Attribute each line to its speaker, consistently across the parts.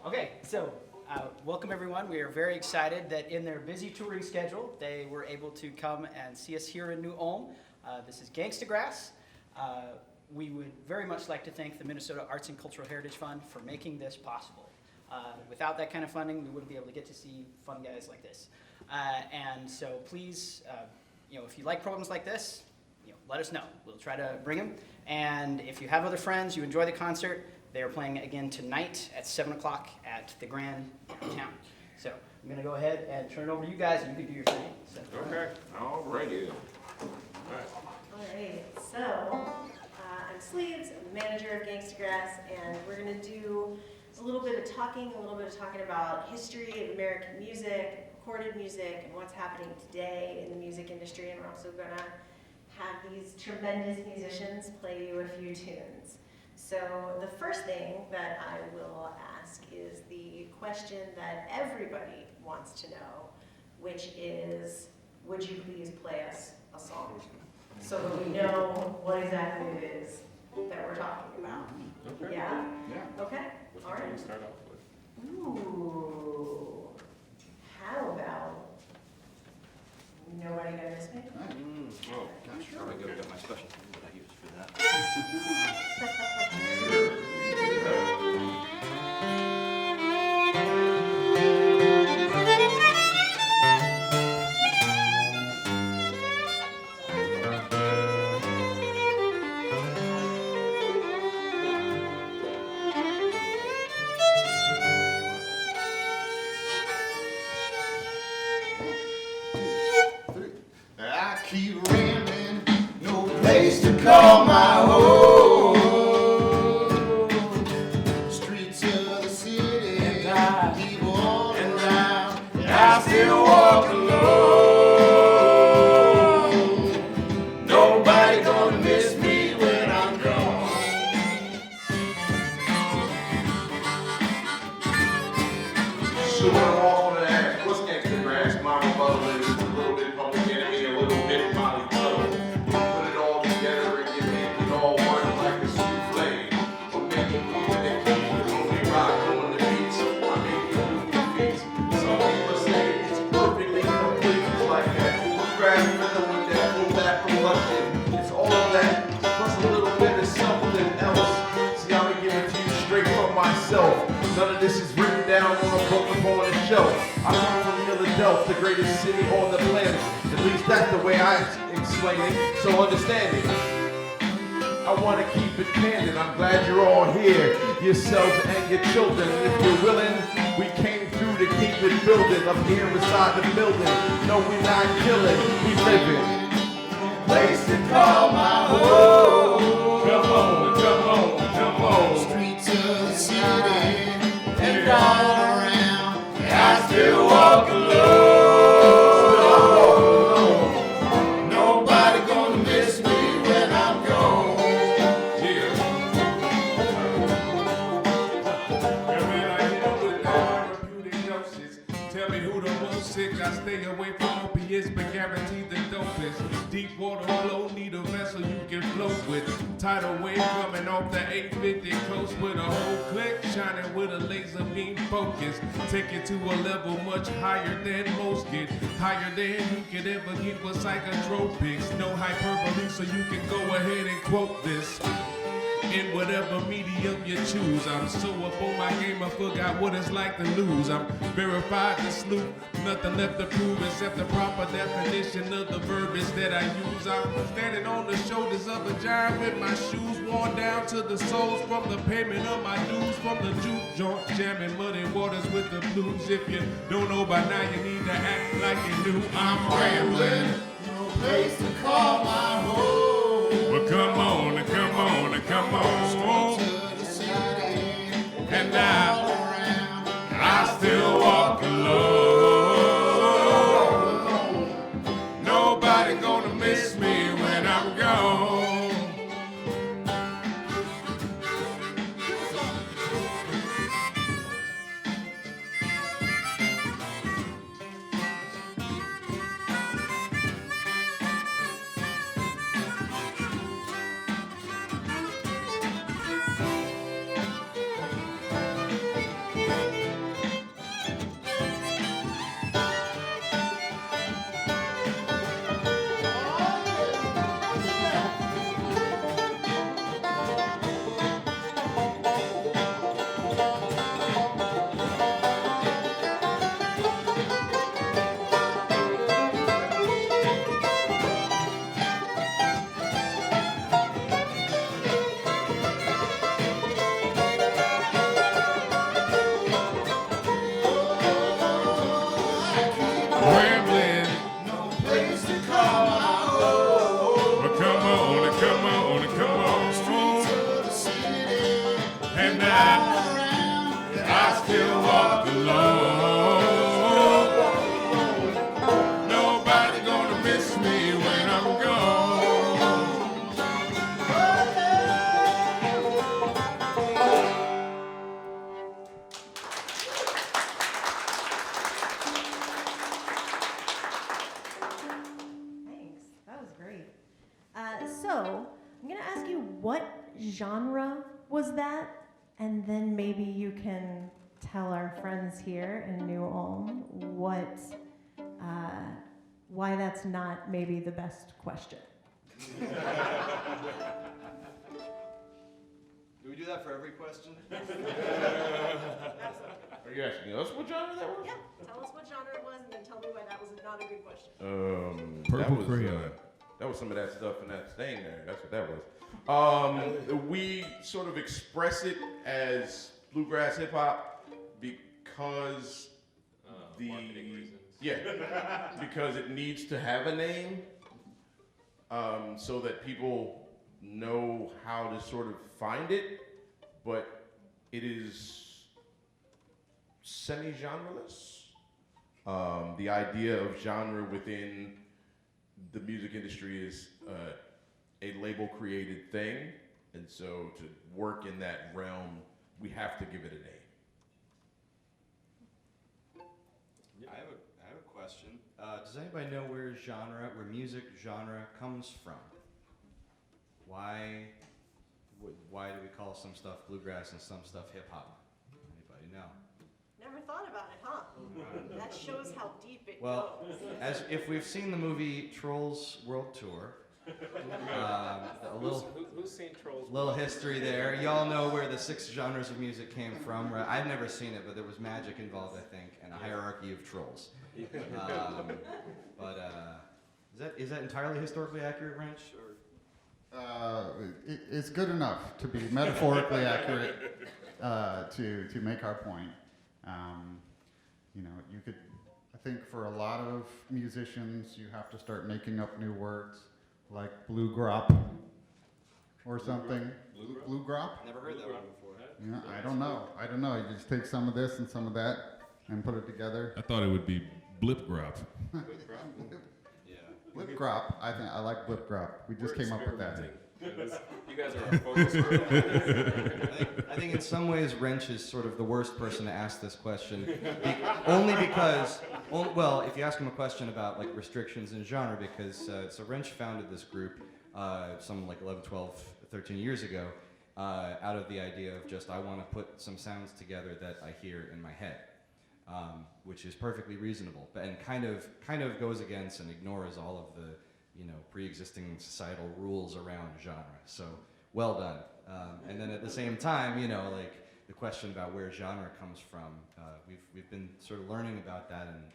Speaker 1: Okay, so welcome everyone. We are very excited that in their busy touring schedule, they were able to come and see us here in New Ulm. This is Gangstagrass. We would very much like to thank the Minnesota Arts and Cultural Heritage Fund for making this possible. Without that kind of funding, we wouldn't be able to get to see fun guys like this. And so please, if you like programs like this, let us know. We'll try to bring them. And if you have other friends, you enjoy the concert, they are playing again tonight at 7 o'clock at the Grand downtown. So I'm going to go ahead and turn it over to you guys, and you can do your thing. So,
Speaker 2: okay. All righty.
Speaker 3: All right. So I'm Sleeves, I'm the manager of Gangstagrass, and we're going to do a little bit of talking about history of American music, recorded music, and what's happening today in the music industry. And we're also going to have these tremendous musicians play you a few tunes. So the first thing that I will ask is the question that everybody wants to know, which is, would you please play us a song? So that we know what exactly it is that we're talking about.
Speaker 2: Okay.
Speaker 3: Yeah?
Speaker 2: Yeah.
Speaker 3: Okay, all
Speaker 2: What
Speaker 3: right.
Speaker 2: do you start off with?
Speaker 3: Ooh, how about Nobody Gonna Miss Me?
Speaker 2: Oh,
Speaker 4: Gosh, I go get my special thing that I use for that.
Speaker 5: I keep rambling, no place to call my home. Streets of the city, keep walking down, and I still walk alone. Nobody gonna miss me when I'm gone.
Speaker 6: So when I'm off on the ass, what's Gangstagrass? My rebuttal is a little bit Public Enemy, a little bit Molly Tuttle. Put it all together and you make it all work like a souffle. Or maybe even if you only rock on the beats, I make you move your feet. Some people say it's perfectly complete, it's like that bluegrass rhythm with that full back production. It's all of that, plus a little bit of something else. See, I'm gonna give it to you straight from myself. None of this is written down on a book upon a shelf. I come from Philadelphia, the greatest city on the planet. At least that's the way I explain it, so understand it. I want to keep it candid. I'm glad you're all here, yourselves and your children. And if you're willing, we came through to keep it building. Up here inside the building. No, we're not killing, we living.
Speaker 5: Place to call my home.
Speaker 6: Come on, come on, come on.
Speaker 5: Streets of the city, and all around, I still walk alone. Nobody gonna miss me when I'm gone.
Speaker 6: Yeah. Yeah, man, I hear with the therapeutic doses. Tell me who the most sick. I stay away from opiates, but guarantee the dopest. Deep water flow, need a vessel you can float with. Tidal wave coming off the 850 coast with a whole click, shining with a laser beam focus. Take it to a level much higher than most get. Higher than you could ever get with psychotropics. No hyperbole, so you can go ahead and quote this. In whatever medium you choose, I'm so up on my game, I forgot what it's like to lose. I'm verified to sloop, nothing left to prove except the proper definition of the verbiage that I use. I'm standing on the shoulders of a giant with my shoes worn down to the soles from the payment of my dues from the juke joint, jamming muddy waters with the blues. If you don't know by now, you need to act like you do. I'm rambling,
Speaker 5: No place to call my home.
Speaker 6: but come on, come on, come on.
Speaker 5: To the city,
Speaker 6: And
Speaker 5: all
Speaker 6: now
Speaker 5: around,
Speaker 6: I still walk alone. Nobody gonna miss me when I'm gone.
Speaker 3: So I'm gonna ask you, what genre was that? And then maybe you can tell our friends here in New Ulm why that's not maybe the best question.
Speaker 4: Do we do that for every question?
Speaker 2: Are you asking us what genre that was?
Speaker 3: Yeah, tell us what genre it was, and then tell me why that was not a good question.
Speaker 6: Purple
Speaker 2: that was,
Speaker 6: crayon.
Speaker 2: That was some of that stuff in that stain there. That's what that was. We sort of express it as bluegrass hip hop because
Speaker 7: marketing reasons.
Speaker 2: Yeah, because it needs to have a name, so that people know how to sort of find it, but it is semi-genreless. The idea of genre within the music industry is a label-created thing, and so to work in that realm, we have to give it a name.
Speaker 4: I have a question. Does anybody know where music genre comes from? Why do we call some stuff bluegrass and some stuff hip hop? Anybody know?
Speaker 3: Never thought about it, huh? That shows how deep it
Speaker 4: Well,
Speaker 3: goes.
Speaker 4: as if we've seen the movie Trolls World Tour, a
Speaker 7: Who's seen Trolls?
Speaker 4: little history there. Y'all know where the 6 genres of music came from, right? I've never seen it, but there was magic involved, I think, and a hierarchy of trolls. Is that entirely historically accurate, Wrench?
Speaker 5: It's good enough to be metaphorically accurate to make our point. You could, I think for a lot of musicians, you have to start making up new words, like blue grop or something. Blue grop?
Speaker 4: Never heard that one before.
Speaker 5: Yeah, I don't know. You just take some of this and some of that and put it together.
Speaker 6: I thought it would be blip grop.
Speaker 4: Yeah.
Speaker 5: Blip grop. I like blip grop. We just came up with that.
Speaker 7: You guys are our focus group.
Speaker 4: I think in some ways Wrench is sort of the worst person to ask this question, only because, if you ask him a question about like restrictions in genre, because so Wrench founded this group some like 11, 12, 13 years ago, out of the idea of just I want to put some sounds together that I hear in my head, which is perfectly reasonable, and kind of goes against and ignores all of the pre-existing societal rules around genre. So well done. And then at the same time, like the question about where genre comes from, we've been sort of learning about that and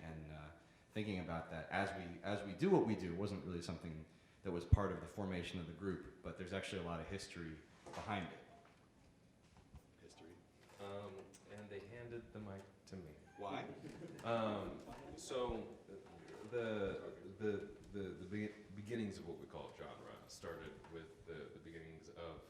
Speaker 4: thinking about that as we do what we do. It wasn't really something that was part of the formation of the group, but there's actually a lot of history behind it. History.
Speaker 7: And they handed the mic to me.
Speaker 4: Why?
Speaker 7: So the beginnings of what we call genre started with the beginnings of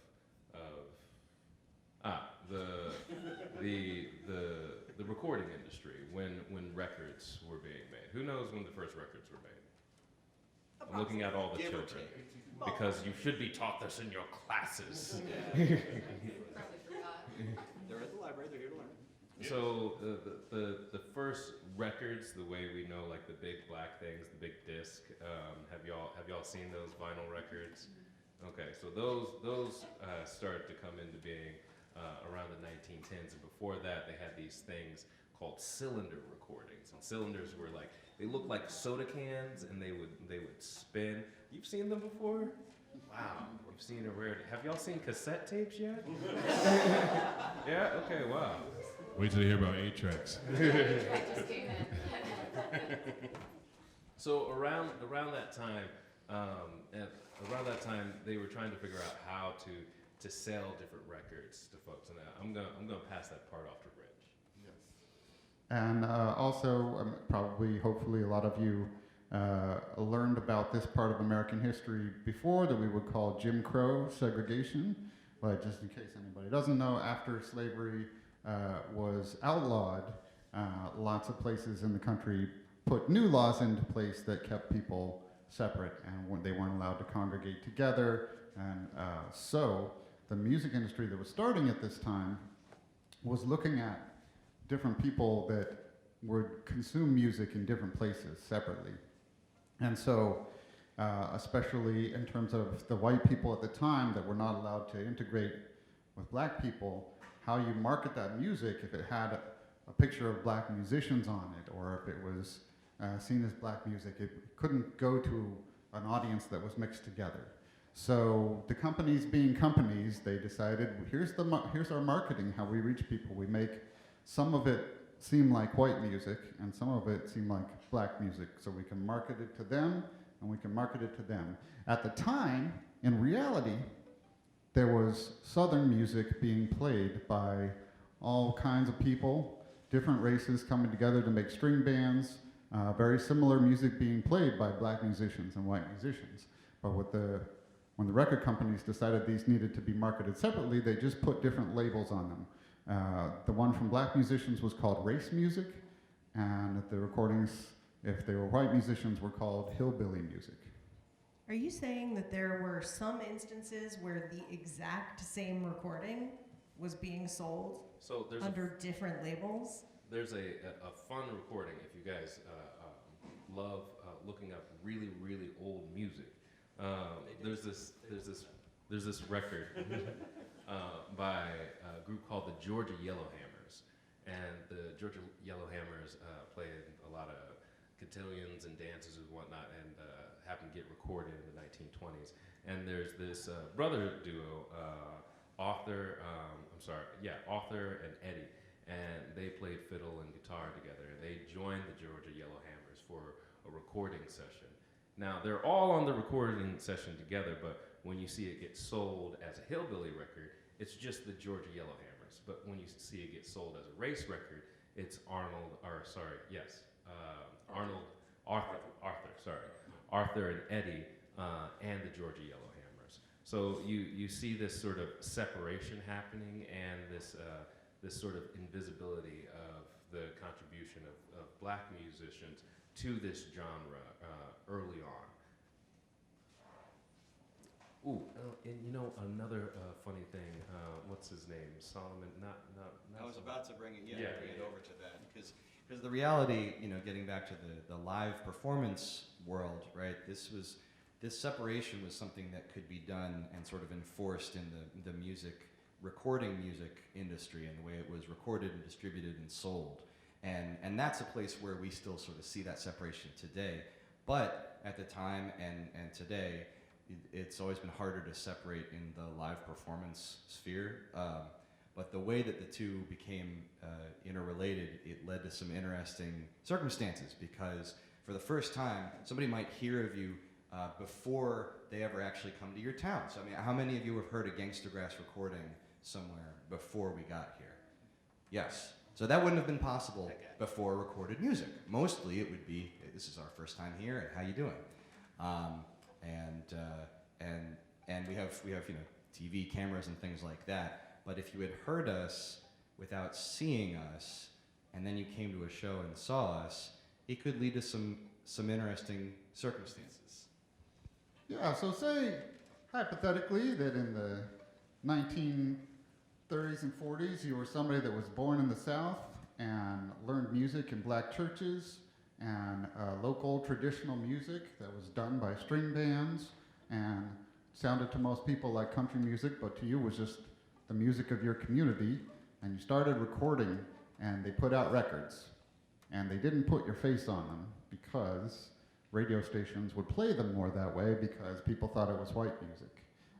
Speaker 7: the recording industry when records were being made. Who knows when the first records were made? I'm looking at all the
Speaker 4: Give or
Speaker 7: children
Speaker 4: take.
Speaker 7: because you should be taught this in your classes.
Speaker 4: Probably forgot. They're at the library. They're here to learn.
Speaker 7: So the first records, the way we know, like the big black things, the big disc. Have y'all seen those vinyl records? Okay, so those started to come into being around the 1910s, and before that, they had these things called cylinder recordings. And cylinders were like, they looked like soda cans, and they would spin. You've seen them before? Wow, you've seen a rare. Have y'all seen cassette tapes yet? Yeah. Okay. Wow.
Speaker 6: Wait till you hear about 8 tracks.
Speaker 7: So around that time, they were trying to figure out how to sell different records to folks, and I'm gonna pass that part off to Rich.
Speaker 5: Yes. And also, hopefully, a lot of you learned about this part of American history before that we would call Jim Crow segregation. But just in case anybody doesn't know, after slavery was outlawed, lots of places in the country put new laws into place that kept people separate, and they weren't allowed to congregate together. And so the music industry that was starting at this time was looking at different people that would consume music in different places separately. And so especially in terms of the white people at the time that were not allowed to integrate with black people, how you market that music if it had a picture of black musicians on it, or if it was seen as black music. It couldn't go to an audience that was mixed together. So the companies being companies, they decided, here's our marketing, how we reach people. We make some of it seem like white music and some of it seem like black music, so we can market it to them and we can market it to them. At the time, in reality, there was Southern music being played by all kinds of people, different races coming together to make string bands, very similar music being played by black musicians and white musicians. But when the record companies decided these needed to be marketed separately, they just put different labels on them. The one from black musicians was called race music, and the recordings, if they were white musicians, were called hillbilly music.
Speaker 3: Are you saying that there were some instances where the exact same recording was being sold
Speaker 7: So there's
Speaker 3: under different labels?
Speaker 7: there's a fun recording if you guys love looking up really old music. There's this record by a group called the Georgia Yellowhammers, and the Georgia Yellowhammers played a lot of cotillions and dances and whatnot, and happened to get recorded in the 1920s. And there's this brother duo, Arthur and Eddie, and they played fiddle and guitar together, and they joined the Georgia Yellowhammers for a recording session. Now, they're all on the recording session together, but when you see it get sold as a hillbilly record, it's just the Georgia Yellowhammers. But when you see it get sold as a race record, it's Arthur and Eddie, and the Georgia Yellowhammers. So you see this sort of separation happening, and this sort of invisibility of the contribution of black musicians to this genre early on. Ooh, and you know another funny thing. What's his name? Solomon? Not
Speaker 4: I was about to bring it over to that, because the reality, getting back to the live performance world, right? This separation was something that could be done and sort of enforced in the recording music industry and the way it was recorded and distributed and sold. And that's a place where we still sort of see that separation today. But at the time and today, it's always been harder to separate in the live performance sphere. But the way that the two became interrelated, it led to some interesting circumstances, because for the first time, somebody might hear of you before they ever actually come to your town. So, I mean, how many of you have heard a Gangstagrass recording somewhere before we got here? Yes. So that wouldn't have been possible before recorded music. Mostly it would be, hey, this is our first time here, and how you doing? And we have TV cameras and things like that. But if you had heard us without seeing us, and then you came to a show and saw us, it could lead to some interesting circumstances.
Speaker 5: Yeah, so say, hypothetically, that in the 1930s and 40s, you were somebody that was born in the South and learned music in black churches and local traditional music that was done by string bands and sounded to most people like country music, but to you was just the music of your community, and you started recording, and they put out records, and they didn't put your face on them because radio stations would play them more that way because people thought it was white music.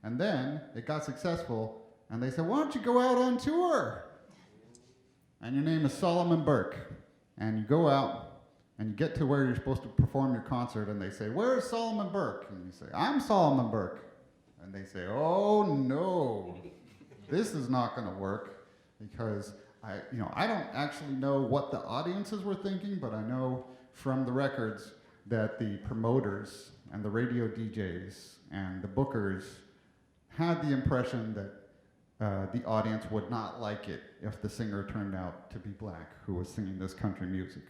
Speaker 5: And then it got successful, and they said, why don't you go out on tour? And your name is Solomon Burke, and you go out, and you get to where you're supposed to perform your concert, and they say, where's Solomon Burke? And you say, I'm Solomon Burke. And they say, oh no, this is not gonna work, because I don't actually know what the audiences were thinking, but I know from the records that the promoters and the radio DJs and the bookers had the impression that the audience would not like it if the singer turned out to be black who was singing this country music.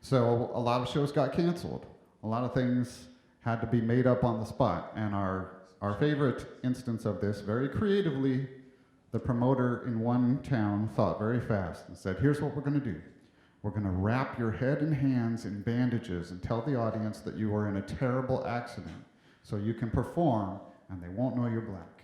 Speaker 5: So a lot of shows got canceled. A lot of things had to be made up on the spot. And our favorite instance of this, very creatively, the promoter in one town thought very fast and said, here's what we're going to do. We're going to wrap your head and hands in bandages and tell the audience that you were in a terrible accident. So you can perform and they won't know you're black.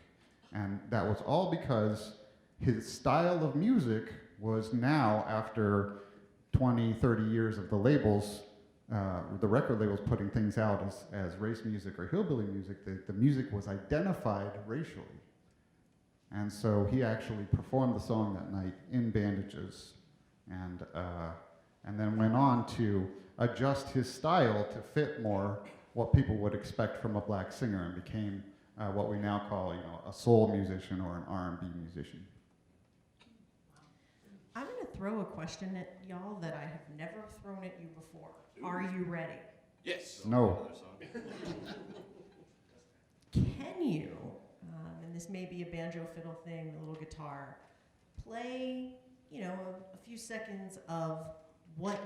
Speaker 5: And that was all because his style of music was now, after 20, 30 years of the labels, the record labels putting things out as race music or hillbilly music, the music was identified racially. And so he actually performed the song that night in bandages, and then went on to adjust his style to fit more what people would expect from a black singer, and became what we now call, a soul musician or an R&B musician.
Speaker 3: I'm going to throw a question at y'all that I have never thrown at you before. Are you ready?
Speaker 2: Yes.
Speaker 5: No.
Speaker 3: Can you, and this may be a banjo fiddle thing, a little guitar, play, a few seconds of what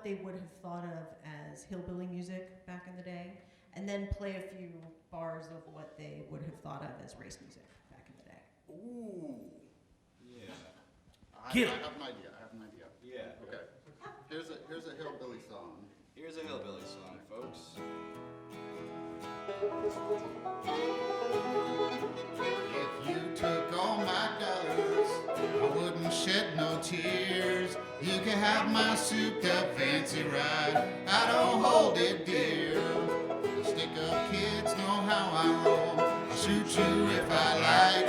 Speaker 3: they would have thought of as hillbilly music back in the day, and then play a few bars of what they would have thought of as race music back in the day?
Speaker 5: Ooh. Yeah. I
Speaker 1: Get
Speaker 5: have
Speaker 1: it.
Speaker 5: an idea.
Speaker 8: Yeah.
Speaker 5: Okay. Here's a hillbilly song.
Speaker 8: Here's a hillbilly song, folks.
Speaker 5: If you took all my dollars, I wouldn't shed no tears. You can have my souped up fancy ride. I don't hold it dear. The stick up kids know how I roll. I'll shoot you if I like.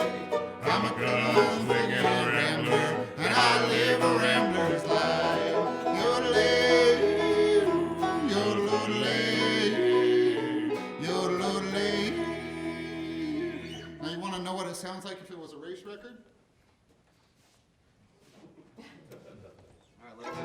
Speaker 5: I'm a gun-slinging rambler, and I live a rambler's life. Yodelay, yodelay, yodelay. Now you want to know what it sounds like if it was a race record?
Speaker 8: All right, let's go.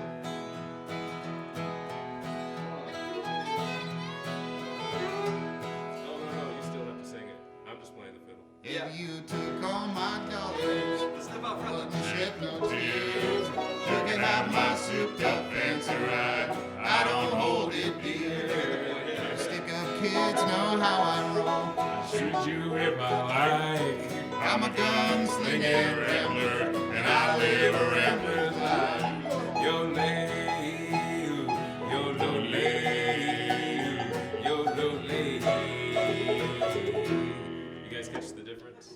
Speaker 7: Oh, no, you still have to sing it. I'm just playing the fiddle.
Speaker 8: Yeah.
Speaker 5: If you took all my dollars,
Speaker 8: Step out front.
Speaker 5: wouldn't shed no tears. You can have my souped up fancy ride. I don't hold it dear. Stick up kids know how I roll.
Speaker 6: Shoot you if I like.
Speaker 5: I'm a gun-slinging rambler, and I live a rambler's life.
Speaker 6: Yo lay, yo lo lay, yo lo lay.
Speaker 7: You guys catch the difference?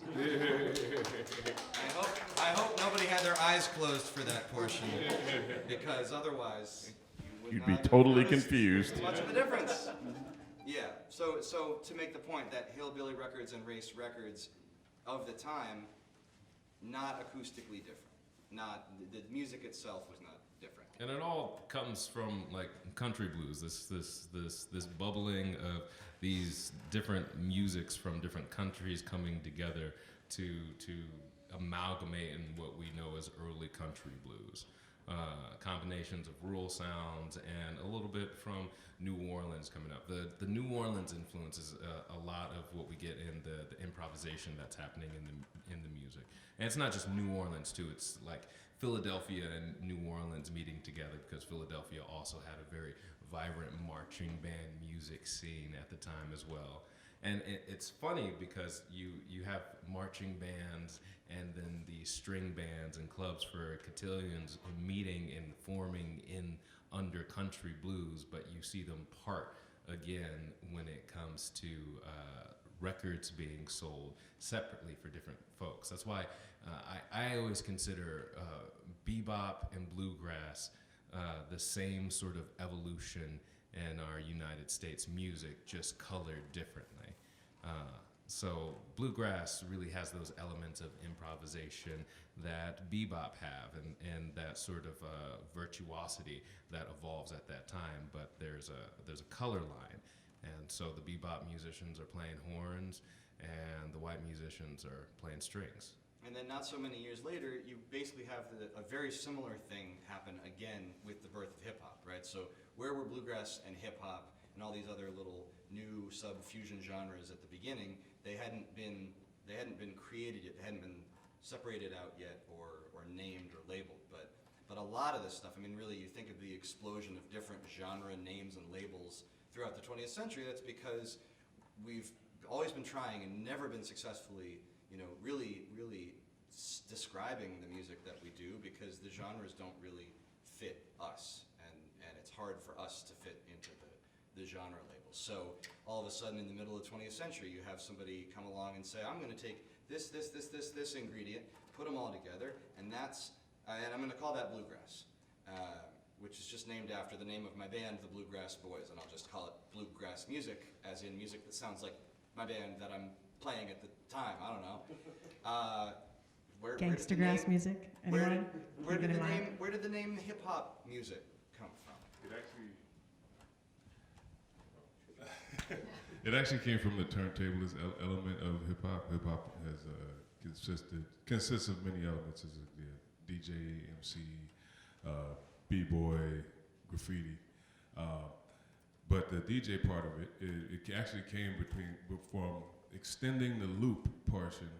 Speaker 4: I hope nobody had their eyes closed for that portion, because otherwise you would
Speaker 2: You'd be
Speaker 4: not have
Speaker 2: totally
Speaker 4: noticed
Speaker 2: confused.
Speaker 8: Much of a difference. Yeah. So to make the point that hillbilly records and race records of the time, not acoustically different. Not the music itself was not different.
Speaker 7: And it all comes from like country blues, this bubbling of these different musics from different countries coming together to amalgamate in what we know as early country blues. Combinations of rural sounds and a little bit from New Orleans coming up. The New Orleans influence is a lot of what we get in the improvisation that's happening in the music. And it's not just New Orleans too, it's like Philadelphia and New Orleans meeting together, because Philadelphia also had a very vibrant marching band music scene at the time as well. And it's funny because you have marching bands and then the string bands and clubs for cotillions meeting and forming in under country blues, but you see them part again when it comes to records being sold separately for different folks. That's why I always consider bebop and bluegrass the same sort of evolution in our United States music, just colored differently. So bluegrass really has those elements of improvisation that bebop have, and that sort of virtuosity that evolves at that time. But there's a color line, and so the bebop musicians are playing horns, and the white musicians are playing strings.
Speaker 8: And then not so many years later, you basically have a very similar thing happen again with the birth of hip hop, right? So where were bluegrass and hip hop and all these other little new sub-fusion genres at the beginning? They hadn't been created yet, they hadn't been separated out yet or named or labeled. But a lot of this stuff, I mean, really, you think of the explosion of different genre names and labels throughout the 20th century. That's because we've always been trying and never been successfully, really describing the music that we do, because the genres don't really fit us, and it's hard for us to fit into the genre labels. So all of a sudden in the middle of the 20th century, you have somebody come along and say, I'm going to take this ingredient, put them all together, and I'm going to call that bluegrass, which is just named after the name of my band, the Bluegrass Boys, and I'll just call it bluegrass music, as in music that sounds like my band that I'm playing at the time. I don't know.
Speaker 9: Gangstagrass music? Anyone?
Speaker 8: Where did the name hip hop music come from?
Speaker 6: It actually came from the turntablist element of hip hop. Hip hop has consists of many elements, as a DJ, MC, b-boy, graffiti. But the DJ part of it actually came from extending the loop portion,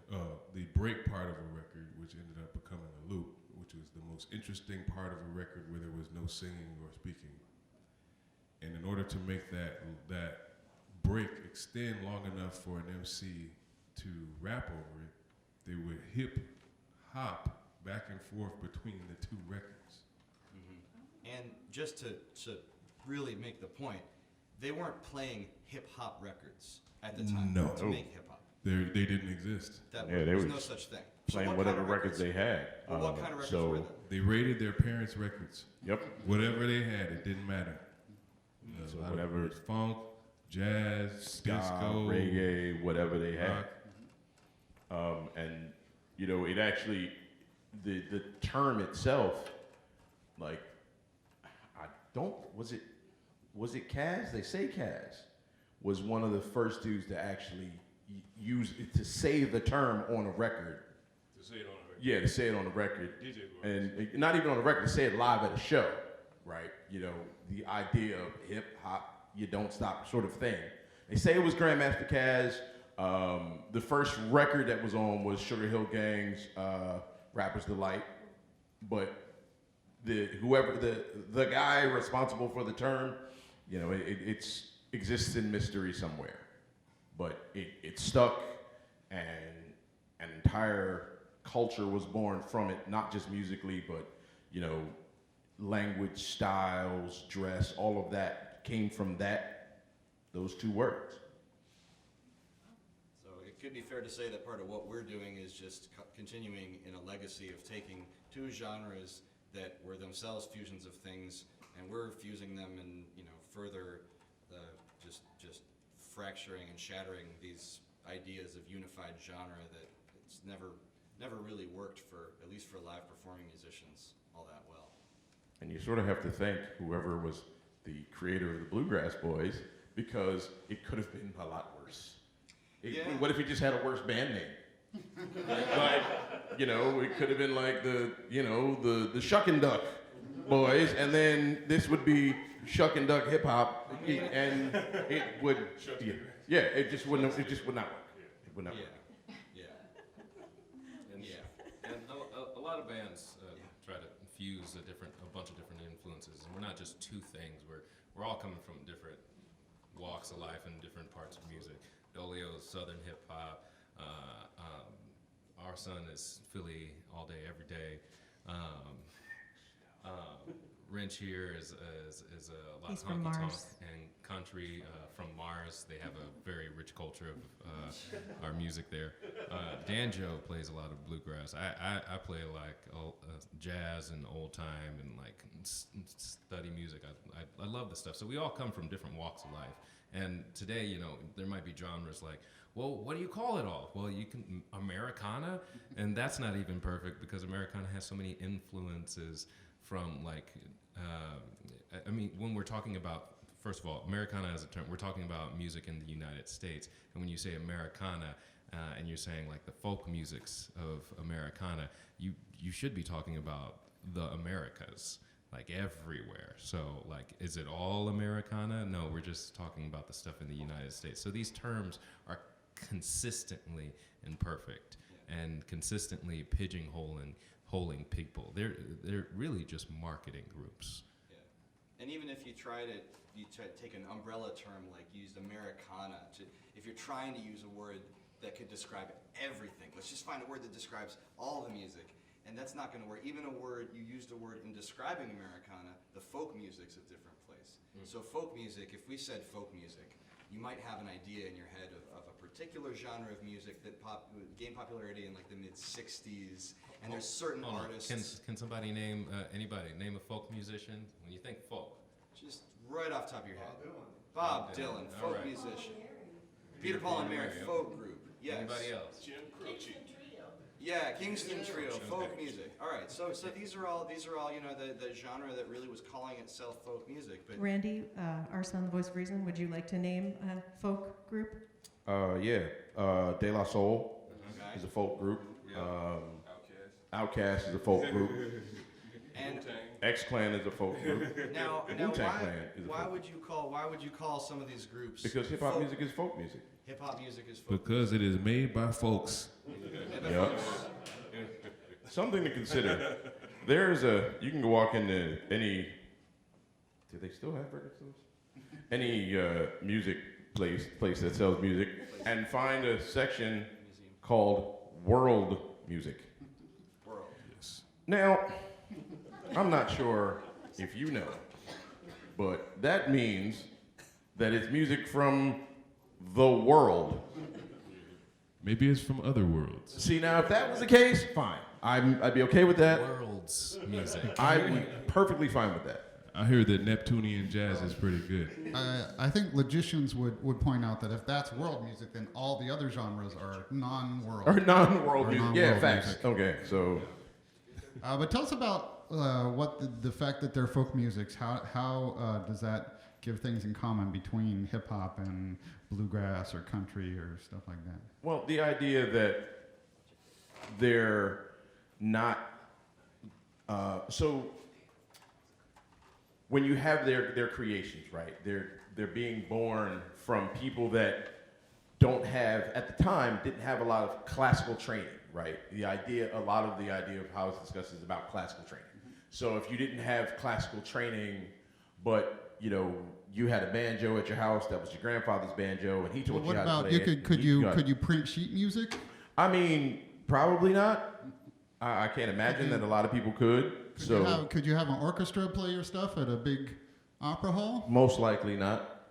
Speaker 6: the break part of a record, which ended up becoming a loop, which was the most interesting part of a record where there was no singing or speaking. And in order to make that break extend long enough for an MC to rap over it, they would hip hop back and forth between the two records.
Speaker 8: Mm-hmm. And just to really make the point, they weren't playing hip hop records at the time to make hip hop.
Speaker 6: They didn't exist.
Speaker 2: There
Speaker 8: was
Speaker 2: was
Speaker 8: no such thing.
Speaker 2: Playing whatever records they had.
Speaker 8: Well, what kind of records were they?
Speaker 6: They rated their parents' records.
Speaker 2: Yep.
Speaker 6: Whatever they had, it didn't matter.
Speaker 2: So
Speaker 6: A lot of
Speaker 2: whatever,
Speaker 6: it was funk, jazz,
Speaker 2: ska,
Speaker 6: disco,
Speaker 2: reggae, whatever they had.
Speaker 6: rock.
Speaker 2: And you know, it actually, the term itself, like, was it Kaz? They say Kaz was one of the first dudes to actually use it, to say the term on a record.
Speaker 6: To say it on a record.
Speaker 2: Yeah, to say it on the record.
Speaker 6: DJ
Speaker 2: And not even on the record, to say it live at a show, right? You know, the idea of hip hop, you don't stop sort of thing. They say it was Grandmaster Caz. The first record that was on was Sugar Hill Gang's Rapper's Delight. But the guy responsible for the term, you know, it exists in mystery somewhere. But it stuck, and an entire culture was born from it, not just musically, but, you know, language, styles, dress, all of that came from those two words.
Speaker 8: So it could be fair to say that part of what we're doing is just continuing in a legacy of taking two genres that were themselves fusions of things, and we're fusing them and, you know, further just fracturing and shattering these ideas of unified genre that it's never really worked for, at least for live performing musicians, all that well.
Speaker 2: And you sort of have to thank whoever was the creator of the Bluegrass Boys, because it could have been a lot worse. What if he just had a worse band name? Like, you know, it could have been like the Shuck and Duck Boys, and then this would be Shuck and Duck hip hop, and it would, it just would not work. It would not work.
Speaker 7: And a lot of bands try to fuse a bunch of different influences, and we're not just two things. We're all coming from different walks of life and different parts of music. Dolio's Southern hip hop. Our son is Philly all day, every day. Wrench here is a lot
Speaker 9: He's
Speaker 7: of
Speaker 9: from
Speaker 7: honky tonk
Speaker 9: Mars.
Speaker 7: and country from Mars. They have a very rich culture of our music there. Danjo plays a lot of bluegrass. I play like jazz and old time and like study music. I love this stuff. So we all come from different walks of life. And today, you know, there might be genres like, well, what do you call it all? Well, you can Americana, and that's not even perfect because Americana has so many influences from like, I mean, when we're talking about, first of all, Americana as a term, we're talking about music in the United States. And when you say Americana, and you're saying like the folk musics of Americana, you should be talking about the Americas, like everywhere. So like, is it all Americana? No, we're just talking about the stuff in the United States. So these terms are consistently imperfect and consistently pigeonholing people. They're really just marketing groups.
Speaker 8: Yeah. And even if you try to take an umbrella term like used Americana, if you're trying to use a word that could describe everything, let's just find a word that describes all the music, And that's not going to work. Even a word, you used a word in describing Americana, the folk music's a different place. So folk music, if we said folk music, you might have an idea in your head of a particular genre of music that gained popularity in like the mid-60s, and there's certain
Speaker 7: Hold on.
Speaker 8: artists.
Speaker 7: Can somebody name, name a folk musician? When you think folk.
Speaker 8: Just right off the top of your head. Bob Dylan,
Speaker 7: All
Speaker 8: folk
Speaker 7: right.
Speaker 8: musician. Peter, Paul, and Mary, folk group. Yes.
Speaker 7: Anybody else?
Speaker 8: Yeah, Kingston Trio, folk music. All right, so these are all the genre that really was calling itself folk music. But
Speaker 9: Randy, our son, the voice of reason, would you like to name a folk group?
Speaker 2: Yeah. De La Soul
Speaker 8: okay.
Speaker 2: is a folk group.
Speaker 7: Yeah.
Speaker 2: Outkast is a folk group.
Speaker 8: And
Speaker 2: X-Clan is a folk group.
Speaker 8: now
Speaker 2: Wu-Tang Clan is a
Speaker 8: why
Speaker 2: folk
Speaker 8: would you call some of these groups?
Speaker 2: Because hip-hop music is folk music.
Speaker 8: Hip hop music is folk.
Speaker 6: Because it is made by folks.
Speaker 2: Yep. Something to consider. You can go walk into any, do they still have record stores? Any music place that sells music, and find a section called world music.
Speaker 8: World.
Speaker 6: Yes.
Speaker 2: Now, I'm not sure if you know, but that means that it's music from the world.
Speaker 6: Maybe it's from other worlds.
Speaker 2: See, now, if that was the case, fine. I'd be okay with that.
Speaker 7: World's music.
Speaker 2: I'd be perfectly fine with that.
Speaker 6: I heard that Neptunian jazz is pretty good.
Speaker 5: I think logicians would point out that if that's world music, then all the other genres are non-world.
Speaker 2: Or non-world
Speaker 5: Or
Speaker 2: music.
Speaker 5: non-world
Speaker 2: Yeah, facts.
Speaker 5: music.
Speaker 2: Okay, so
Speaker 5: But tell us about what the fact that they're folk musics. How does that give things in common between hip hop and bluegrass or country or stuff like that?
Speaker 2: well, the idea that they're not so when you have their creations, right? They're being born from people that don't have, at the time, didn't have a lot of classical training, right? A lot of the idea of how it's discussed is about classical training. So if you didn't have classical training, but you had a banjo at your house that was your grandfather's banjo, and he taught
Speaker 5: What
Speaker 2: you how
Speaker 5: about
Speaker 2: to
Speaker 5: you?
Speaker 2: play it.
Speaker 5: Could you print sheet music?
Speaker 2: I mean, probably not. I can't imagine that a lot of people could.
Speaker 5: Could you have an orchestra play your stuff at a big opera hall?
Speaker 2: Most likely not.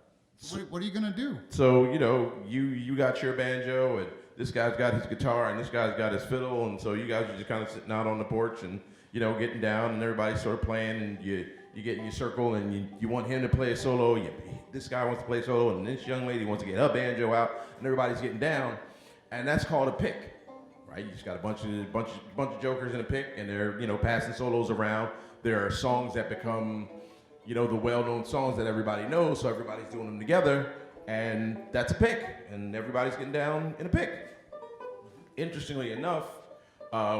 Speaker 5: What are you gonna do?
Speaker 2: So you got your banjo, and this guy's got his guitar, and this guy's got his fiddle, and so you guys are just kind of sitting out on the porch and getting down, and everybody's sort of playing, and you get in your circle, and you want him to play a solo. This guy wants to play a solo, and this young lady wants to get her banjo out, and everybody's getting down, and that's called a pick. Right? You just got a bunch of jokers in a pick, and they're passing solos around. There are songs that become the well-known songs that everybody knows, so everybody's doing them together, and that's a pick, and everybody's getting down in a pick. Interestingly enough,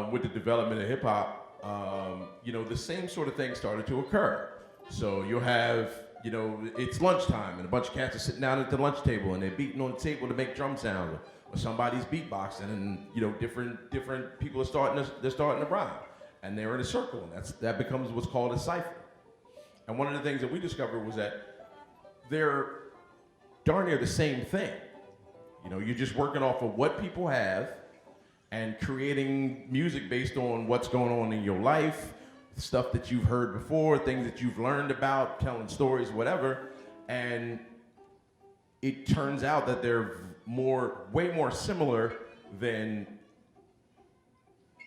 Speaker 2: with the development of hip-hop, the same sort of thing started to occur. So you'll have, it's lunchtime, and a bunch of cats are sitting down at the lunch table, and they're beating on the table to make drum sounds. Or somebody's beatboxing, and different people are starting to rhyme, and they're in a circle, and that becomes what's called a cipher. And one of the things that we discovered was that they're darn near the same thing. You're just working off of what people have and creating music based on what's going on in your life, stuff that you've heard before, things that you've learned about, telling stories, whatever. And it turns out that they're way more similar than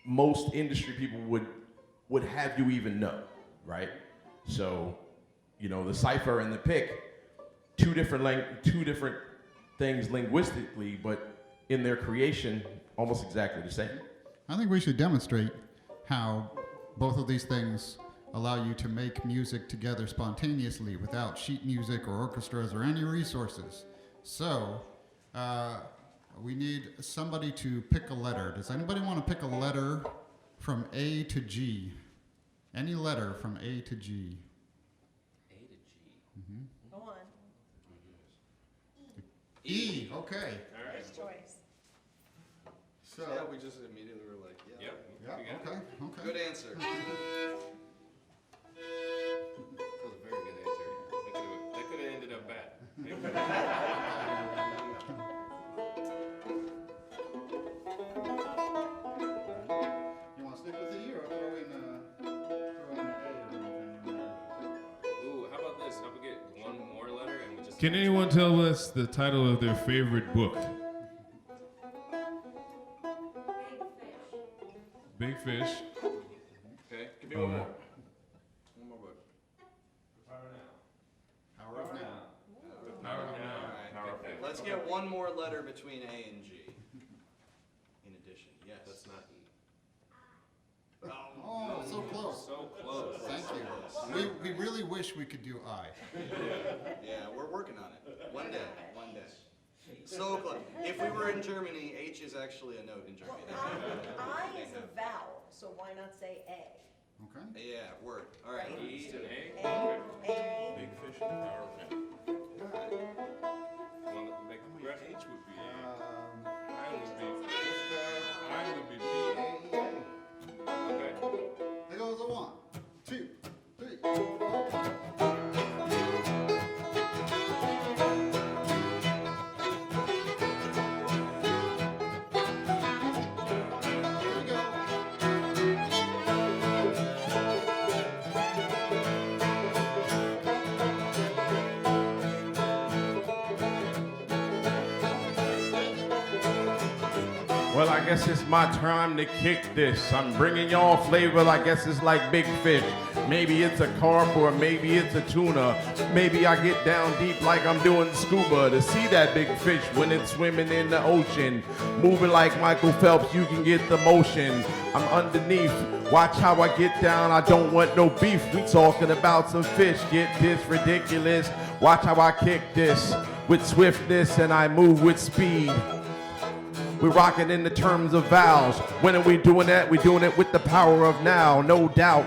Speaker 2: most industry people would have you even know, right? So, the cipher and the pick, two different things linguistically, but in their creation, almost exactly the same.
Speaker 5: I think we should demonstrate how both of these things allow you to make music together spontaneously without sheet music or orchestras or any resources. So, we need somebody to pick a letter. Does anybody want to pick a letter from A to G? Any letter from A to G.
Speaker 7: A to G.
Speaker 3: Go on.
Speaker 5: E. Okay.
Speaker 3: First choice.
Speaker 5: So.
Speaker 8: Yeah, we just immediately were like, yeah.
Speaker 7: Yep.
Speaker 5: Yeah.
Speaker 7: We got it.
Speaker 5: Okay.
Speaker 8: Good answer. That was a very good answer.
Speaker 7: That could have ended up bad.
Speaker 5: You want to stick with E or
Speaker 6: Can anyone tell us the title of their favorite book? Big Fish.
Speaker 8: Okay, give me
Speaker 6: All
Speaker 8: one
Speaker 6: right.
Speaker 8: more. One more book. Power of Now.
Speaker 6: Power of Now.
Speaker 8: All right, good. Let's get one more letter between A and G. In addition, yes.
Speaker 7: That's not E.
Speaker 5: Oh, so close.
Speaker 7: So close.
Speaker 5: Thank you. We really wish we could do I.
Speaker 8: Yeah, we're working on it. One day, one day. So close. If we were in Germany, H is actually a note in Germany.
Speaker 3: I is a vowel, so why not say A?
Speaker 5: Okay.
Speaker 8: Yeah, word. All right.
Speaker 7: E and A.
Speaker 3: A.
Speaker 2: Big fish in the power of now.
Speaker 7: Well, make H would be A.
Speaker 6: I would be B.
Speaker 7: Okay.
Speaker 5: There goes a 1, 2, 3, 4.
Speaker 2: Well, I guess it's my time to kick this. I'm bringing y'all flavor, I guess it's like big fish. Maybe it's a carp or maybe it's a tuna. Maybe I get down deep like I'm doing scuba to see that big fish when it's swimming in the ocean. Moving like Michael Phelps, you can get the motion. I'm underneath, watch how I get down, I don't want no beef. We talking about some fish, get this ridiculous. Watch how I kick this with swiftness and I move with speed. We're rocking in the terms of vowels. When are we doing that? We're doing it with the power of now, no doubt.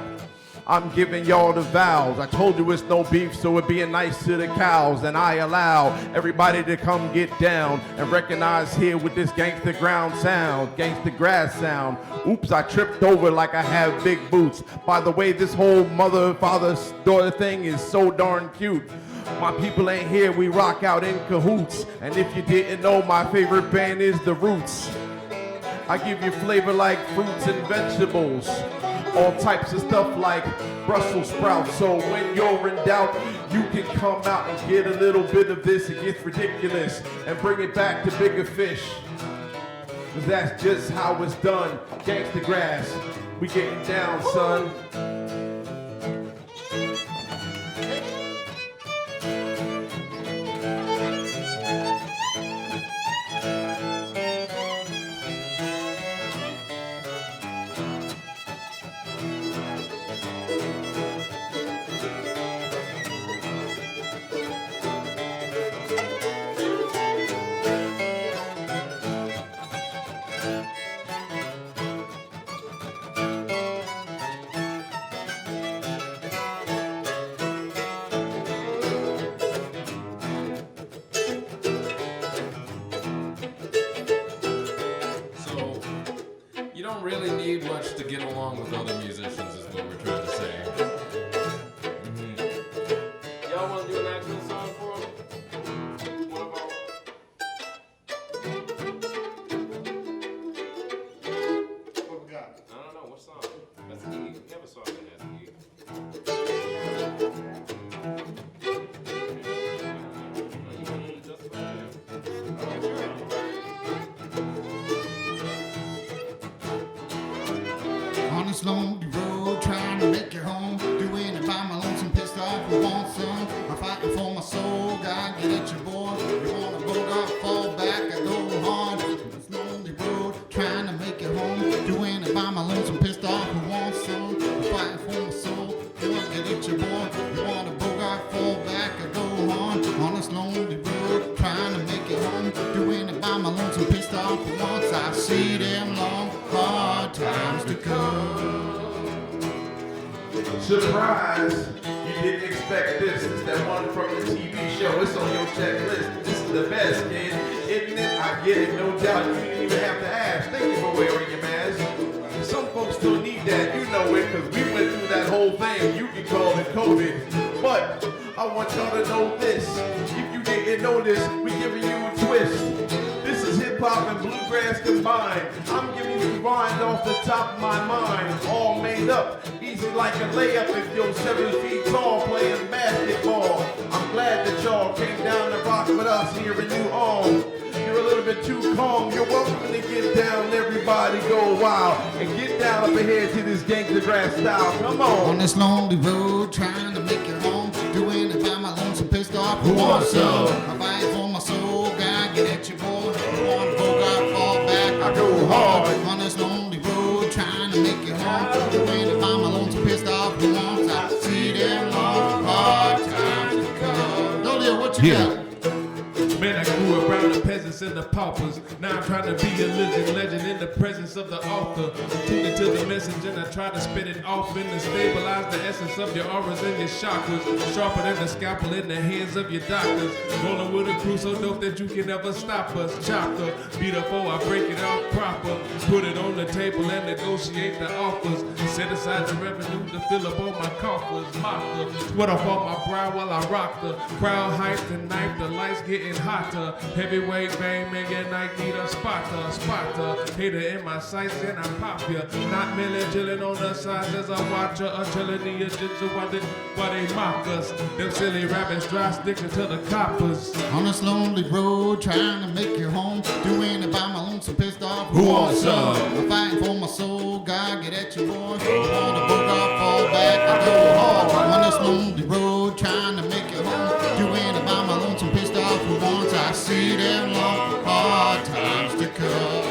Speaker 2: I'm giving y'all the vowels. I told you it's no beef, so we're being nice to the cows. And I allow everybody to come get down and recognize here with this gangsta ground sound, Gangstagrass sound. Oops, I tripped over like I have big boots. By the way, this whole mother, father, daughter thing is so darn cute. My people ain't here, we rock out in cahoots. And if you didn't know, my favorite band is The Roots. I give you flavor like fruits and vegetables. All types of stuff like Brussels sprouts. So when you're in doubt, you can come out and get a little bit of this. It gets ridiculous. And bring it back to bigger fish. Cause that's just how it's done. Gangstagrass, we getting down, son.
Speaker 7: So, you don't really need much to get along with other musicians, is what we're trying to say. Y'all want to do an actual song for them? One of our...
Speaker 5: What we got?
Speaker 7: I don't know, what song? That's E. We have a song that has E. Just about it.
Speaker 5: On this lonely road, trying to make it home. Doing it by my lonesome, pissed off, who wants some? I'm fighting for my soul, God, get at your boy. You wanna go, God, fall back, I go hard. On this lonely road, trying to make it home. Doing it by my lonesome, pissed off, who wants some? I'm fighting for my soul, you wanna get at your boy. You wanna go, God, fall back, I go hard. On this lonely road, trying to make it home. Doing it by my lonesome, pissed off, who wants? I see them long, hard times to come.
Speaker 2: Surprise! You didn't expect this. It's that one from the TV show. It's on your checklist. This is the best, kid. Isn't it? I get it, no doubt. You didn't even have to ask. Thank you for wearing your mask. Some folks still need that. You know it, because we went through that whole thing. You can call it COVID. But I want y'all to know this. If you didn't know this, we giving you a twist. This is hip-hop and bluegrass combined. I'm giving you rhymes off the top of my mind. All made up, easy like a layup if you're 7 feet tall playing basketball. I'm glad glad that y'all came down to rock with us here in New Ulm. You're a little bit too calm. You're welcome to get down. Everybody go wild and get down up ahead to this Gangstagrass style. Come
Speaker 10: On
Speaker 2: on.
Speaker 10: this lonely road, trying to make it home, doing it by my lonesome, pissed off. Who wants some? I fight for my soul, God, get at you, boy. You want to go, God, fall back.
Speaker 2: I go hard.
Speaker 10: On this lonely road, trying to make it home, doing it by my lonesome, pissed off. Who wants? I see them long, hard times to come. Dolio, what you got?
Speaker 6: Man, I grew around the peasants and the paupers. Now I'm trying to be a living legend in the presence of the author. Tune into the message and I try to spit it off and to stabilize the essence of your auras and your chakras. Sharper than the scalpel in the hands of your doctors. Rolling with a crew so dope that you can never stop us. Chopper, beat up before I break it off proper. Put it on the table and negotiate the offers. Set aside the revenue to fill up all my coffers. Mop the sweat off on my brow while I rock the crowd hype the knife. The lights getting hotter. Heavyweight bang, man, your night need a spotter. Hater in my sights and I pop ya. Not merely chilling on the sides as I watch her. I'm chilling the agenda while they mock us. Them silly rabbits dry sticking to the coppers.
Speaker 10: On this lonely road, trying to make it home, doing it by my lonesome, pissed off.
Speaker 2: Who wants some?
Speaker 10: I'm fighting for my soul, God, get at you, boy. You want to book up, fall back, I go hard. On this lonely road, trying to make it home, doing it by my lonesome, pissed off. Who wants? I see them long, hard times to come.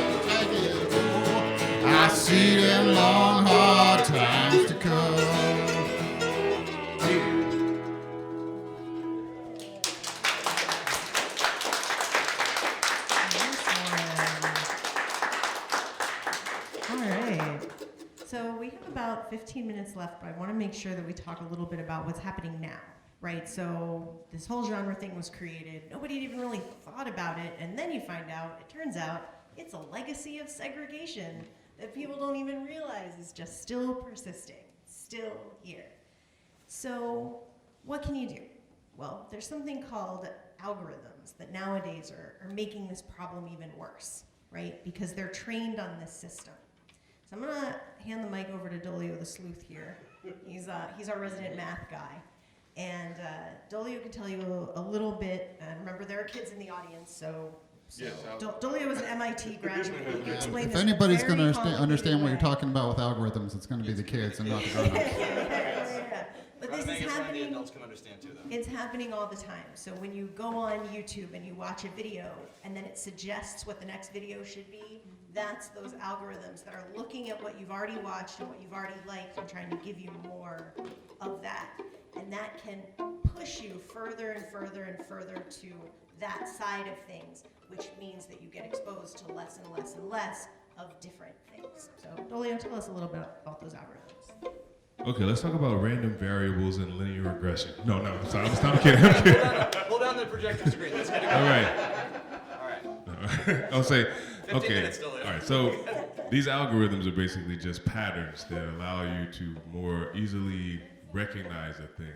Speaker 10: I see them long, hard times to come.
Speaker 9: All right. So we have about 15 minutes left, but I want to make sure that we talk a little bit about what's happening now, right? So this whole genre thing was created. Nobody had even really thought about it. And then you find out, it turns out, it's a legacy of segregation that people don't even realize is just still persisting, still here. So what can you do? Well, there's something called algorithms that nowadays are making this problem even worse, right? Because they're trained on this system. So I'm gonna hand the mic over to Dolio the Sleuth here. He's our resident math guy. And Dolio can tell you a little bit, and remember there are kids in the audience, so
Speaker 2: Yes,
Speaker 9: Dolio was an MIT graduate. He can explain
Speaker 5: If
Speaker 9: this in a
Speaker 5: anybody's
Speaker 9: very
Speaker 5: going to
Speaker 9: complicated
Speaker 5: understand what you're
Speaker 9: way.
Speaker 5: talking about with algorithms, it's going to be the kids and not the grown-ups.
Speaker 9: Yeah. But
Speaker 8: Try
Speaker 9: this
Speaker 8: to
Speaker 9: is
Speaker 8: make it so the
Speaker 9: happening.
Speaker 8: adults can understand too, though.
Speaker 9: It's happening all the time. So when you go on YouTube and you watch a video and then it suggests what the next video should be, that's those algorithms that are looking at what you've already watched and what you've already liked and trying to give you more of that. And that can push you further and further and further to that side of things, which means that you get exposed to less and less and less of different things. So Dolio, tell us a little bit about those algorithms.
Speaker 6: Okay, let's talk about random variables and linear regression. No, I'm sorry. I'm kidding. I'm kidding.
Speaker 8: Pull down the projector screen. Let's get it
Speaker 6: All
Speaker 8: going.
Speaker 6: right.
Speaker 8: All right.
Speaker 6: I'll say,
Speaker 8: 15
Speaker 6: okay.
Speaker 8: minutes still there.
Speaker 6: All right. So these algorithms are basically just patterns that allow you to more easily recognize a thing.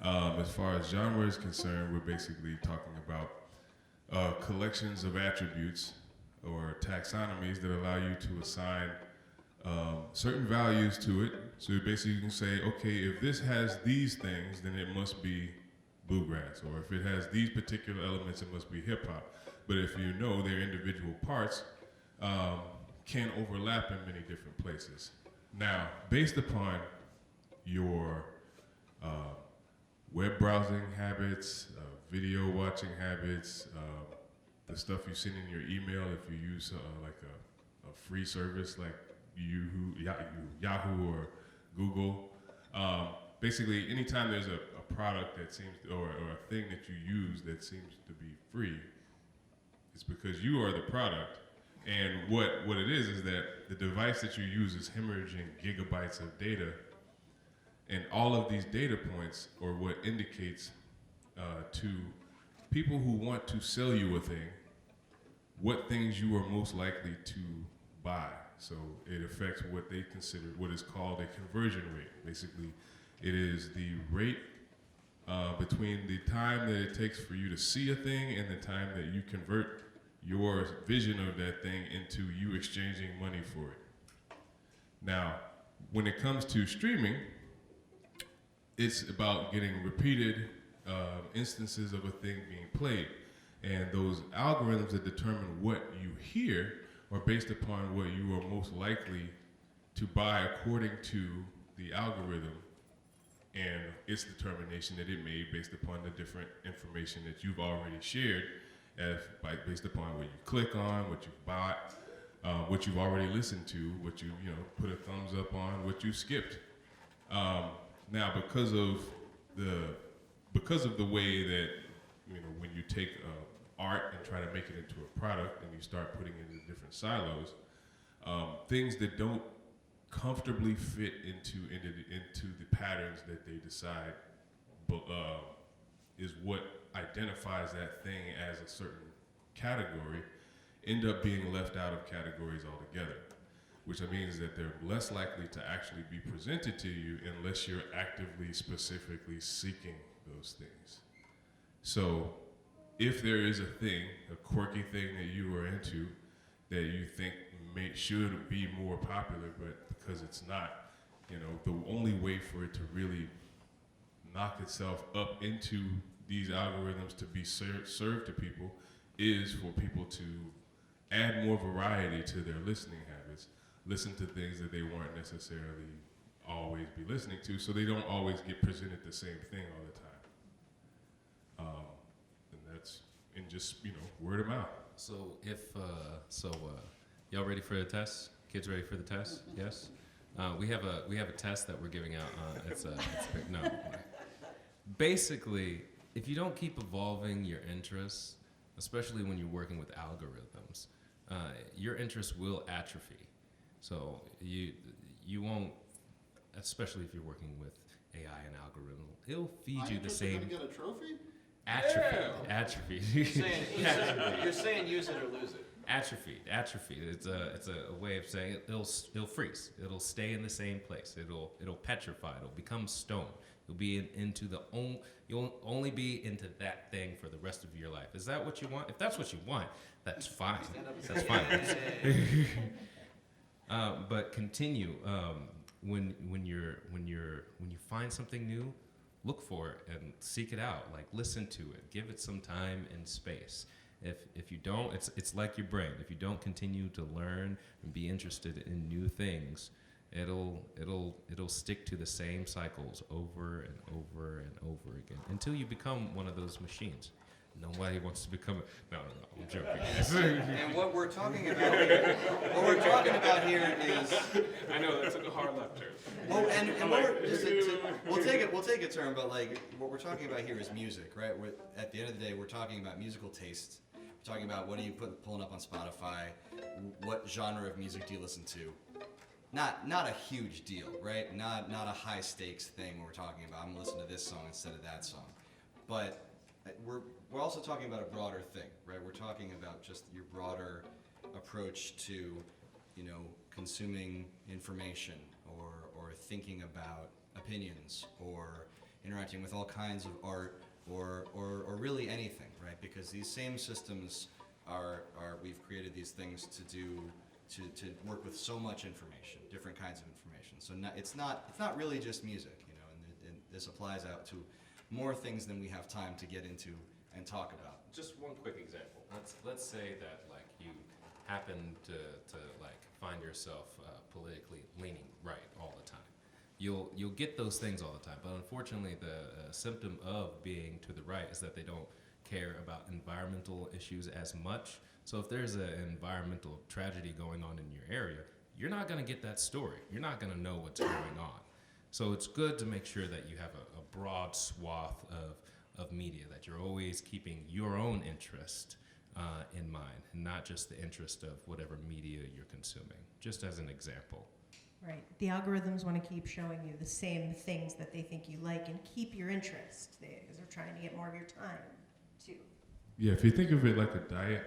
Speaker 6: As far as genre is concerned, we're basically talking about collections of attributes or taxonomies that allow you to assign certain values to it. So basically you can say, okay, if this has these things, then it must be bluegrass. Or if it has these particular elements, it must be hip hop. But if you know their individual parts can overlap in many different places. Now, based upon your web browsing habits, video watching habits, the stuff you send in your email if you use like a free service like Yahoo or Google. Basically, anytime there's a product that seems, or a thing that you use that seems to be free, it's because you are the product. And what it is that the device that you use is hemorrhaging gigabytes of data. And all of these data points are what indicates to people who want to sell you a thing, what things you are most likely to buy. So it affects what they consider what is called a conversion rate. Basically, it is the rate between the time that it takes for you to see a thing and the time that you convert your vision of that thing into you exchanging money for it. Now, when it comes to streaming, it's about getting repeated instances of a thing being played. And those algorithms that determine what you hear are based upon what you are most likely to buy according to the algorithm and its determination that it made based upon the different information that you've already shared, based upon what you click on, what you've bought, what you've already listened to, what you put a thumbs up on, what you skipped. Now, because of the way that when you take art and try to make it into a product and you start putting it into different silos, things that don't comfortably fit into the patterns that they decide is what identifies that thing as a certain category, end up being left out of categories altogether, which means that they're less likely to actually be presented to you unless you're actively, specifically seeking those things. So if there is a thing, a quirky thing that you are into that you think should be more popular, but because it's not, the only way for it to really knock itself up into these algorithms to be served to people is for people to add more variety to their listening habits, listen to things that they weren't necessarily always be listening to, so they don't always get presented the same thing all the time. And that's in just, word of mouth.
Speaker 7: So y'all ready for the test? Kids ready for the test? Yes? We have a test that we're giving out. No. Basically, if you don't keep evolving your interests, especially when you're working with algorithms, your interests will atrophy. So you won't, especially if you're working with AI and algorithm, it'll feed you the same.
Speaker 10: Gonna get a trophy?
Speaker 7: Atrophy.
Speaker 8: You're saying use it or lose it.
Speaker 7: Atrophy. It's a way of saying it'll freeze. It'll stay in the same place. It'll petrify. It'll become stone. You'll be you'll only be into that thing for the rest of your life. Is that what you want? If that's what you want, that's fine. That's fine. But continue. When you find something new, look for it and seek it out. Like, listen to it. Give it some time and space. If you don't, it's like your brain. If you don't continue to learn and be interested in new things, it'll stick to the same cycles over and over and over again until you become one of those machines. Nobody wants to become no, I'm joking.
Speaker 8: And what we're talking about here is.
Speaker 7: I know that took a hard left turn.
Speaker 8: Well, and we'll take a turn, but like what we're talking about here is music, right? At the end of the day, we're talking about musical tastes. We're talking about what are you pulling up on Spotify, what genre of music do you listen to? Not a huge deal, right? Not a high stakes thing we're talking about. I'm gonna listen to this song instead of that song, but we're also talking about a broader thing, right? We're talking about just your broader approach to, consuming information or thinking about opinions or interacting with all kinds of art or really anything, right? Because these same systems we've created these things to work with so much information, different kinds of information. So it's not really just music, and this applies out to more things than we have time to get into and talk about.
Speaker 7: Just one quick example. Let's say that like you happen to like find yourself politically leaning right all the time. You'll get those things all the time, but unfortunately the symptom of being to the right is that they don't care about environmental issues as much. So if there's an environmental tragedy going on in your area, you're not going to get that story. You're not going to know what's going on. So it's good to make sure that you have a broad swath of media, that you're always keeping your own interest in mind, and not just the interest of whatever media you're consuming, just as an example.
Speaker 9: Right. The algorithms want to keep showing you the same things that they think you like and keep your interest, because they're trying to get more of your time, too.
Speaker 6: Yeah, if you think of it like a diet,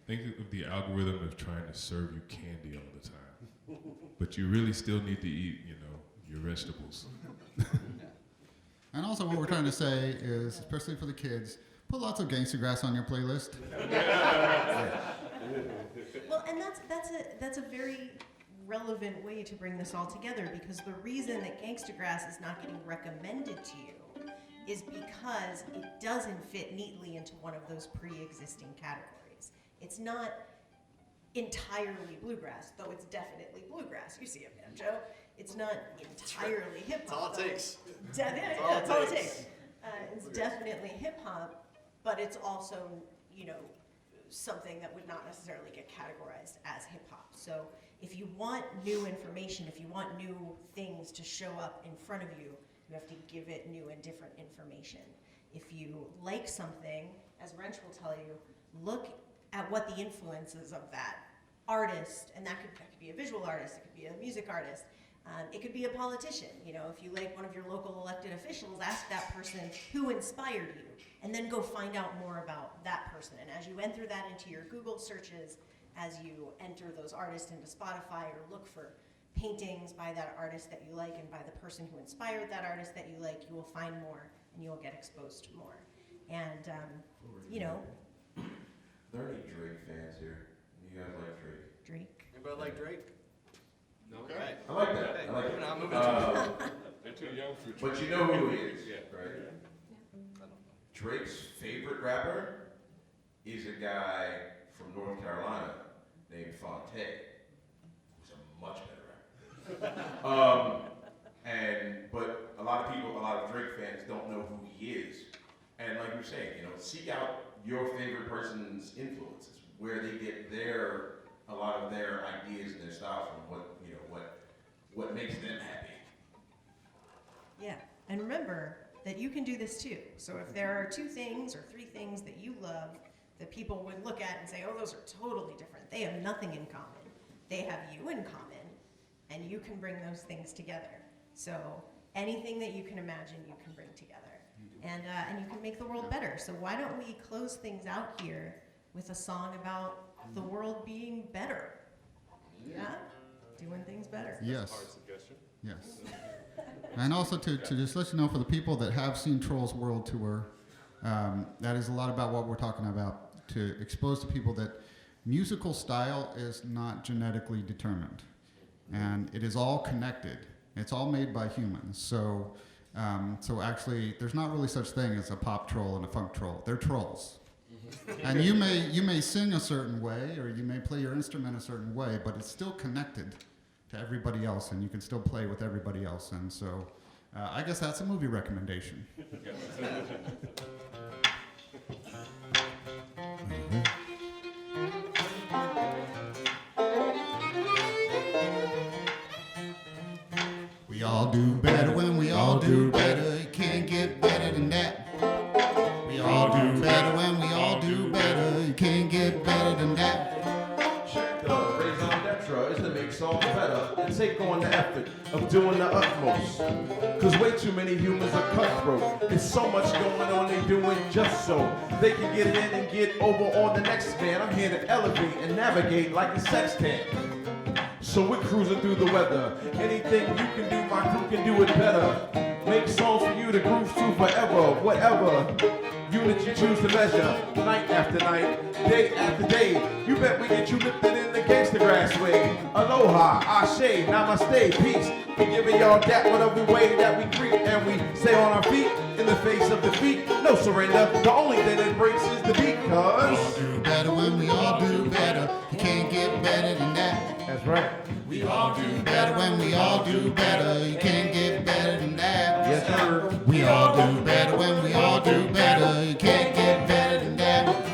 Speaker 6: think of the algorithm as trying to serve you candy all the time. But you really still need to eat, your vegetables.
Speaker 5: And also what we're trying to say is, especially for the kids, put lots of Gangstagrass on your playlist.
Speaker 9: Well, and that's a very relevant way to bring this all together, because the reason that Gangstagrass is not getting recommended to you is because it doesn't fit neatly into one of those pre-existing categories. It's not entirely bluegrass, though it's definitely bluegrass. You see a banjo. It's not entirely hip hop.
Speaker 8: That's all it takes.
Speaker 9: That's all it takes. It's definitely hip hop, but it's also, you know, something that would not necessarily get categorized as hip hop. So if you want new information, if you want new things to show up in front of you, you have to give it new and different information. If you like something, as Wrench will tell you, look at what the influences of that artist, and that could be a visual artist, it could be a music artist, it could be a politician. You know, if you like one of your local elected officials, ask that person who inspired you, and then go find out more about that person. And as you enter that into your Google searches, as you enter those artists into Spotify, or look for paintings by that artist that you like and by the person who inspired that artist that you like, you will find more and you will get exposed to more. And, you know.
Speaker 2: Are there any Drake fans here? You guys like Drake?
Speaker 9: Drake.
Speaker 8: Anybody like Drake?
Speaker 7: No.
Speaker 8: Right.
Speaker 2: I like that. I like
Speaker 8: Moving
Speaker 2: that.
Speaker 8: on, moving on.
Speaker 7: They're too young for
Speaker 2: But you know who he is,
Speaker 7: Yeah.
Speaker 2: right? Drake's favorite rapper is a guy from North Carolina named Fonte, who's a much better rapper. But a lot of Drake fans don't know who he is. And like you're saying, you know, seek out your favorite person's influences, where they get a lot of their ideas and their style from, what makes them happy.
Speaker 9: Yeah, and remember that you can do this too. So if there are 2 things or 3 things that you love that people would look at and say, oh, those are totally different. They have nothing in common. They have you in common, and you can bring those things together. So anything that you can imagine, you can bring together. And you can make the world better. So why don't we close things out here with a song about the world being better? Yeah? Doing things better.
Speaker 5: Yes.
Speaker 7: Hard suggestion.
Speaker 5: Yes. And also to just let you know, for the people that have seen Trolls World Tour, that is a lot about what we're talking about, to expose to people that musical style is not genetically determined. And it is all connected. It's all made by humans. So actually, there's not really such thing as a pop troll and a funk troll. They're trolls. And you may sing a certain way, or you may play your instrument a certain way, but it's still connected to everybody else, and you can still play with everybody else. And so I guess that's a movie recommendation. We all do better when we all do better. You can't get better than that. We all do better when we all do better. You can't get better than that.
Speaker 2: Check the raison d'etre is to make songs better and take on the effort of doing the utmost. Cause way too many humans are cutthroat. There's so much going on, they do it just so they can get in and get over on the next man. I'm here to elevate and navigate like a sextant. So we're cruising through the weather. Anything you can do, my crew can do it better. Make songs for you to groove to forever, whatever unit you choose to measure. Night after night, day after day, you bet we get you lifted in the Gangstagrass way. Aloha, ashe, namaste, peace. We giving y'all that whatever way that we greet, and we stay on our feet in the face of defeat. No surrender. The only thing that breaks is the beat, cuz
Speaker 10: We all do better when we all do better. You can't get better than that.
Speaker 2: that's right.
Speaker 10: We all do better when we all do better. You can't get better than that.
Speaker 2: Yes, sir.
Speaker 10: We all do better when we all do better. You can't get better than that.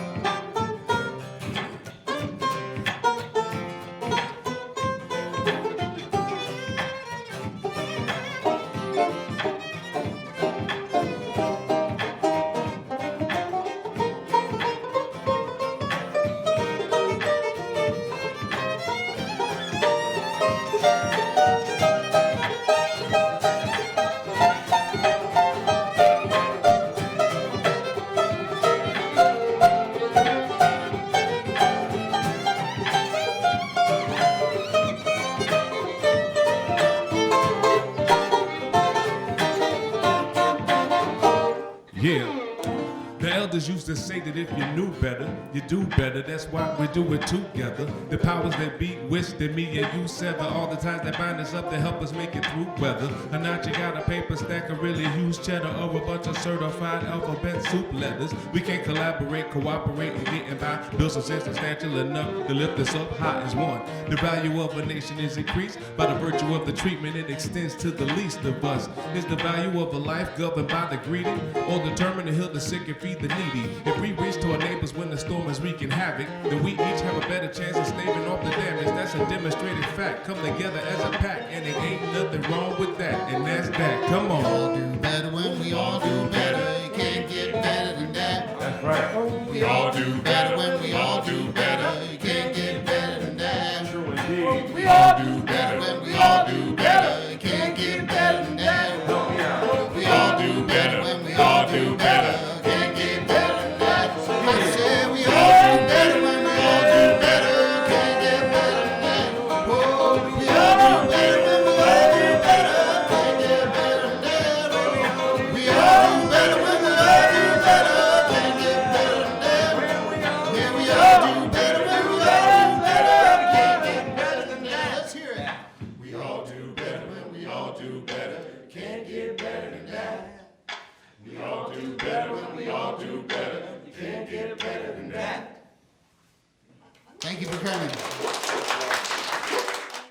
Speaker 6: elders used to say that if you knew better, you do better. That's why we do it together. The powers that be wish that me and you sever all the ties that bind us up to help us make it through weather. And not you got a paper stack of really huge cheddar or a bunch of certified alphabet soup letters. We can't collaborate, cooperate, and get by. Build some sense substantial enough to lift us up high as one. The value of a nation is increased by the virtue of the treatment it extends to the least of us. Is the value of a life governed by the greedy, or determined to heal the sick and feed the needy? If we reach to our neighbors when the storm is wreaking havoc, then we each have a better chance of staving off the damage. That's a demonstrated fact. Come together as a pack, and it ain't nothing wrong with that. And that's that. Come on.
Speaker 10: We all do better when we all do better. You can't get better than that.
Speaker 6: That's right.
Speaker 10: We all do better when we all do better. You can't get better than that.
Speaker 6: True indeed.
Speaker 10: We all do better when we all do better. You can't get better than that. We all do better when we all do better. Can't get better than that. I say we all do better when we all do better. Can't get better than that. Oh, we all do better when we all do better. Can't get better than that. We all do better when we all do better. Can't get better than that. Yeah, we all do better when we all do better. Can't get better than that. Let's hear it. We all do better when we all do better. Can't get better than that. We all do better when we all do better. You can't get better than that. Thank you for coming.